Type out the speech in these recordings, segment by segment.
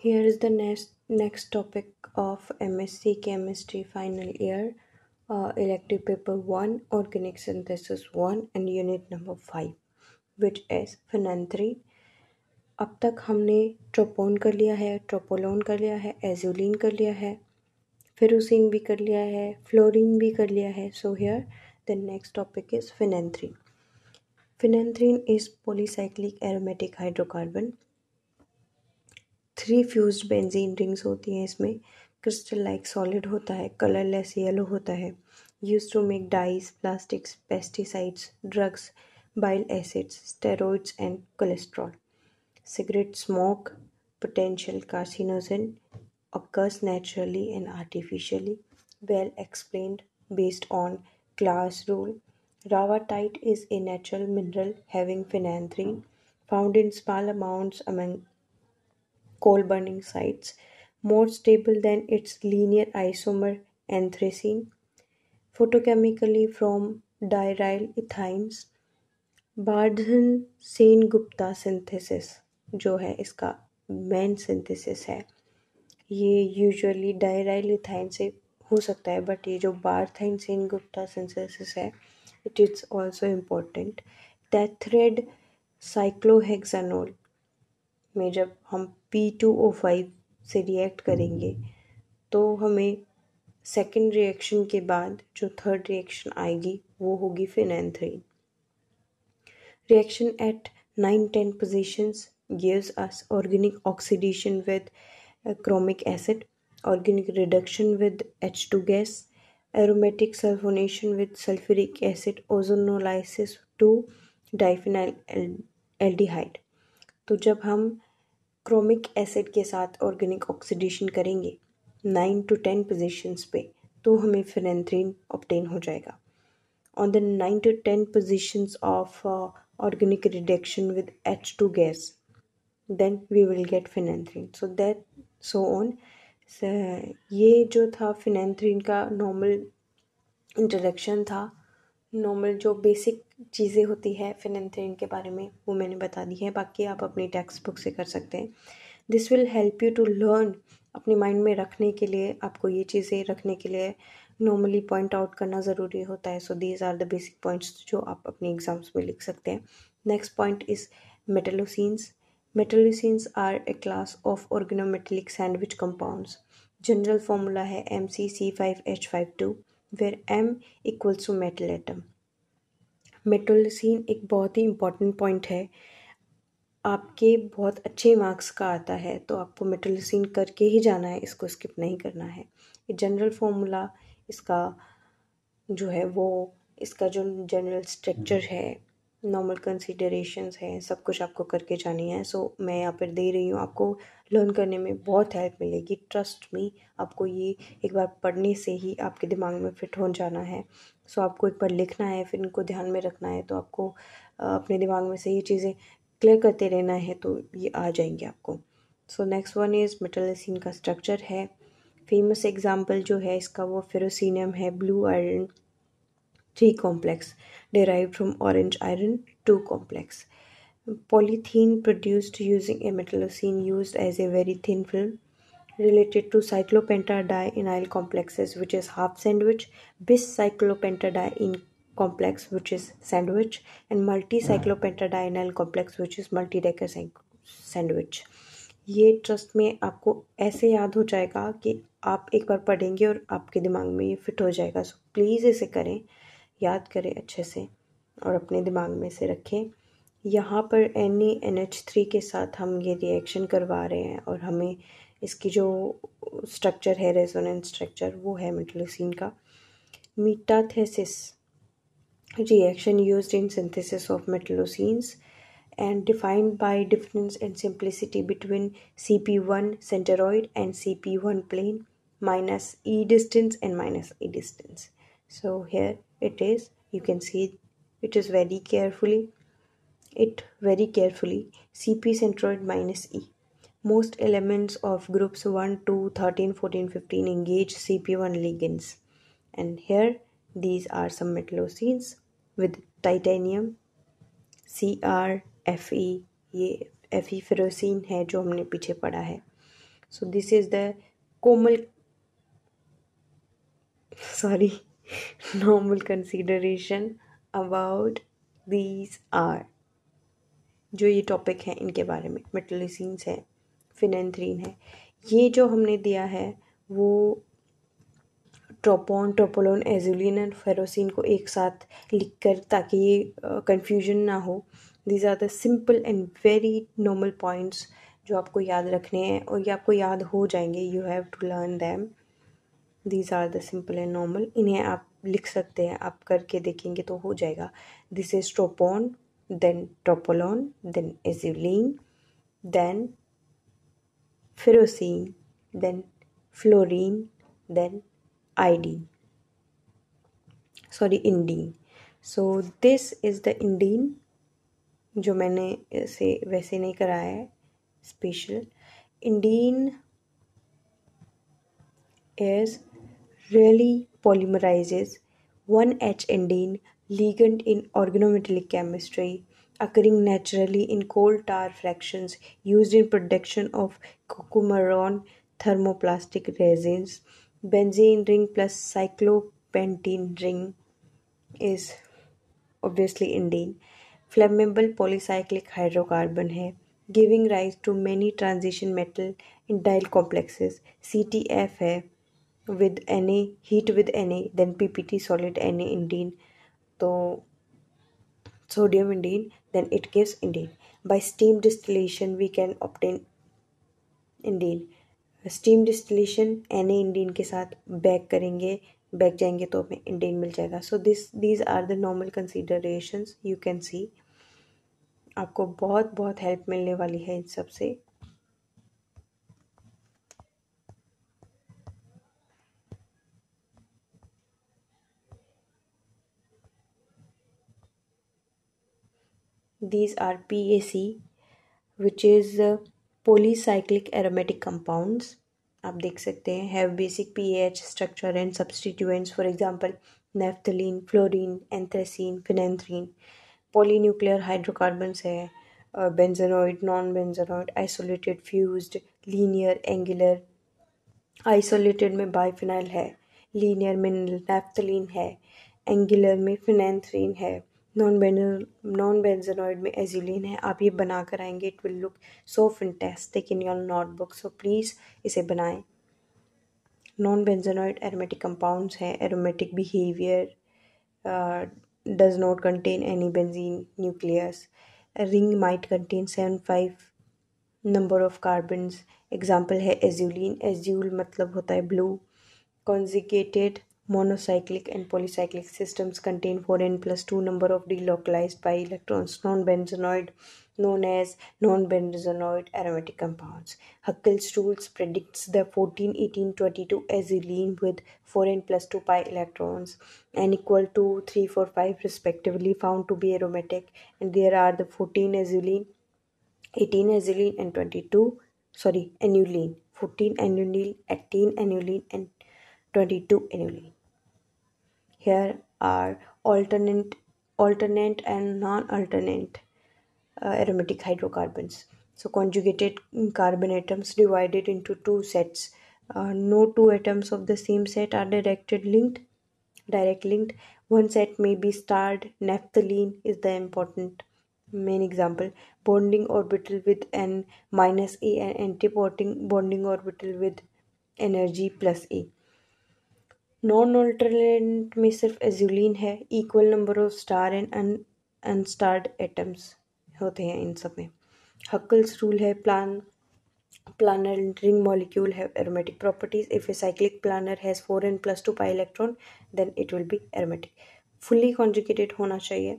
Here is the next topic of MSc Chemistry final year, elective paper 1, organic synthesis 1 and unit number 5, which is phenanthrin. अब तक हमने ट्रोपोन कर लिया है, ट्रोपोलोन कर लिया है, एजुलिन कर लिया है, फेरुसिन भी कर लिया है, फ्लोरीन भी कर लिया है. So here the next topic is phenanthrin. Phenanthrin is polycyclic aromatic hydrocarbon. 3 fused benzene rings होती हैं इसमें. क्रिस्टल लाइक सॉलिड होता है, कलरलेस येलो होता है. Used to make dyes, plastics, pesticides, drugs, bile acids, steroids and cholesterol. Cigarette smoke, potential carcinogen, occurs naturally and artificially. Well explained based on class rule. Rawatite is a natural mineral having phenanthrin, found in small amounts among coal burning sites, more stable than its linear isomer anthracene. Photochemically from diaryl ethynes. Bardhan Sen Gupta synthesis जो है इसका main synthesis है. ये usually डायराइल ethyne से हो सकता है, but ये जो बार्थाइन सेन गुप्ता सिंथेसिस है इट इज़ ऑल्सो इम्पोर्टेंट. टेथ्रेड साइक्लोहेक्सानोल में जब हम P2O5 से रिएक्ट करेंगे तो हमें सेकेंड रिएक्शन के बाद जो थर्ड रिएक्शन आएगी वो होगी phenanthrene. Reaction at 9-10 positions gives us organic oxidation with chromic acid, organic reduction with H2 gas, aromatic sulfonation with sulfuric acid, ozonolysis to diphenyl aldehyde. तो जब हम क्रोमिक एसिड के साथ ऑर्गेनिक ऑक्सीडेशन करेंगे 9 to 10 positions पे तो हमें phenanthrene obtain हो जाएगा. On the 9 to 10 positions of organic reduction with H2 gas, then we will get phenanthrin. So on. ये जो था phenanthrin का नॉर्मल इंट्रोडक्शन था. नॉर्मल जो बेसिक चीज़ें होती है फिनेंथ्रीन के बारे में वो मैंने बता दी है, बाकी आप अपनी टेक्स्ट बुक से कर सकते हैं. This will help you to learn. अपने माइंड में रखने के लिए, आपको ये चीज़ें रखने के लिए नॉर्मली पॉइंट आउट करना ज़रूरी होता है. So these are the basic points जो आप अपने एग्जाम्स में लिख सकते हैं. Next point is metallocenes. Metallocenes are a class of organometallic sandwich compounds. General formula है McC5H52 where M equals to metal atom. Metallocene एक बहुत ही इम्पॉर्टेंट पॉइंट है, आपके बहुत अच्छे मार्क्स का आता है तो आपको मेटलोसिन करके ही जाना है, इसको स्किप नहीं करना है. ये जनरल फॉर्मूला इसका जो है वो, इसका जो जनरल स्ट्रक्चर है, नॉर्मल कंसीडरेशंस हैं, सब कुछ आपको करके जानी है. सो मैं यहाँ पर दे रही हूँ, आपको लर्न करने में बहुत हेल्प मिलेगी. ट्रस्ट मी, आपको ये एक बार पढ़ने से ही आपके दिमाग में फिट हो जाना है. सो आपको एक बार लिखना है, फिर इनको ध्यान में रखना है, तो आपको अपने दिमाग में से ये चीज़ें क्लियर करते रहना है तो ये आ जाएंगे आपको. सो नेक्स्ट वन इज़ मेटलोसिन का स्ट्रक्चर है. फेमस एग्जाम्पल जो है इसका वो फेरोसिनियम है, blue iron 3 complex derived from orange iron 2 complex. Polythene produced using a metallocene used as a very thin film related to cyclopentadienyl complexes which is half sandwich, bis cyclopentadiene complex which is sandwich, and multi-cyclopentadienyl complex which is multi-decker sandwich. ये trust में आपको ऐसे याद हो जाएगा कि आप एक बार पढ़ेंगे और आपके दिमाग में ये फिट हो जाएगा. सो प्लीज़ इसे करें, याद करें अच्छे से और अपने दिमाग में से रखें. यहाँ पर NaNH3 के साथ हम ये रिएक्शन करवा रहे हैं और हमें इसकी जो स्ट्रक्चर है, रेजोनेंस स्ट्रक्चर, वो है मेटलोसिन का. मीटाथेसिस reaction used in synthesis of metallocines and defined by difference and simplicity between CP1 centroid and CP1 plane minus E distance and minus E distance. So here it is, you can see it is very carefully CP centroid minus E. Most elements of groups 1, 2, 13, 14, 15 engage CP1 ligands, and here these are some metallocines with titanium CrFe. ये Fe ferrocene है जो हमने पीछे पढ़ा है. So this is the Komal sorry normal consideration about these are जो ये topic है इनके बारे में मेटलिसिन्स है फिनेंथ्रीन है ये जो हमने दिया है वो tropone tropolone azulene and ferrocene को एक साथ लिखकर ताकि ये कंफ्यूजन ना हो these are the simple and very normal points जो आपको याद रखने हैं और ये आपको याद हो जाएंगे you have to learn them these are the simple and normal इन्हें आप लिख सकते हैं आप करके देखेंगे तो हो जाएगा this is tropone then tropolone then azulene then ferrocene, then fluorine, then iodine. Sorry, indene. So this is the indene जो मैंने इसे वैसे नहीं कराया है special indene is really polymerizes 1H indene ligand in organometallic chemistry occurring naturally in coal tar fractions used in production of Coumaron thermoplastic resins. Benzene ring plus cyclopentene ring is obviously indene. Flammable polycyclic hydrocarbon है giving rise to many transition metal indyl complexes. CTF है with Na heat with Na then PPT solid Na indene तो sodium indene then it gives indene. By steam distillation we can obtain indene. Steam distillation Na इंडीन के साथ back करेंगे back जाएंगे तो हमें indene मिल जाएगा so these are the normal considerations you can see आपको बहुत बहुत हेल्प मिलने वाली है इन सब से these are PAC which is polycyclic aromatic compounds आप देख सकते हैं have basic pH structure and substituents for example naphthalene fluorene anthracene phenanthrene polynuclear hydrocarbons है benzenoid non benzenoid isolated fused linear angular isolated में बाइफिनाइल है linear में naphthalene है angular में फिनेंथ्रीन है नॉन बेंजेनॉइड में एजुलिन है आप ये बना कर आएंगे it will look so fantastic in your notebook so please इसे बनाएं नॉन बेंजेनॉइड एरोमेटिक कंपाउंड्स हैं aromatic behaviour does not contain any benzene nucleus. A ring might contain 75 number of carbons. Example है azulene. Azule मतलब होता है blue. Conjugated monocyclic and polycyclic systems contain 4n plus 2 number of delocalized pi electrons. Non-benzenoid known as non-benzenoid aromatic compounds. Huckel's rules predicts the 14, 18, 22 azulene with 4n plus 2 pi electrons n equal to 3, 4, 5 respectively found to be aromatic and there are the 14 azulene 18 azulene and 22 aniline 14 aniline 18 aniline and 22 aniline here are alternate and non-alternate aromatic hydrocarbons so conjugated carbon atoms divided into two sets no two atoms of the same set are direct linked one set may be starred naphthalene is the important main example bonding orbital with n minus a and anti-bonding orbital with energy plus a non alternate में सिर्फ azulene है equal number of star and unstarred atoms होते हैं इन सब में Huckel's rule है planar ring molecule have aromatic properties if a cyclic planar has 4n plus 2 pi electron then it will be aromatic fully conjugated होना चाहिए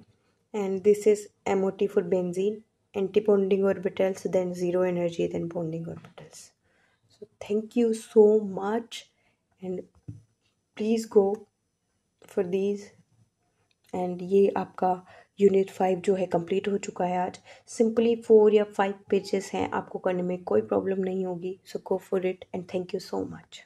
and this is MOT for benzene anti-bonding orbitals then zero energy then bonding orbitals so thank you so much and please go for these and ये आपका unit 5 जो है complete हो चुका है आज सिंपली 4 या 5 पेजेस हैं आपको करने में कोई प्रॉब्लम नहीं होगी so go for it and thank you so much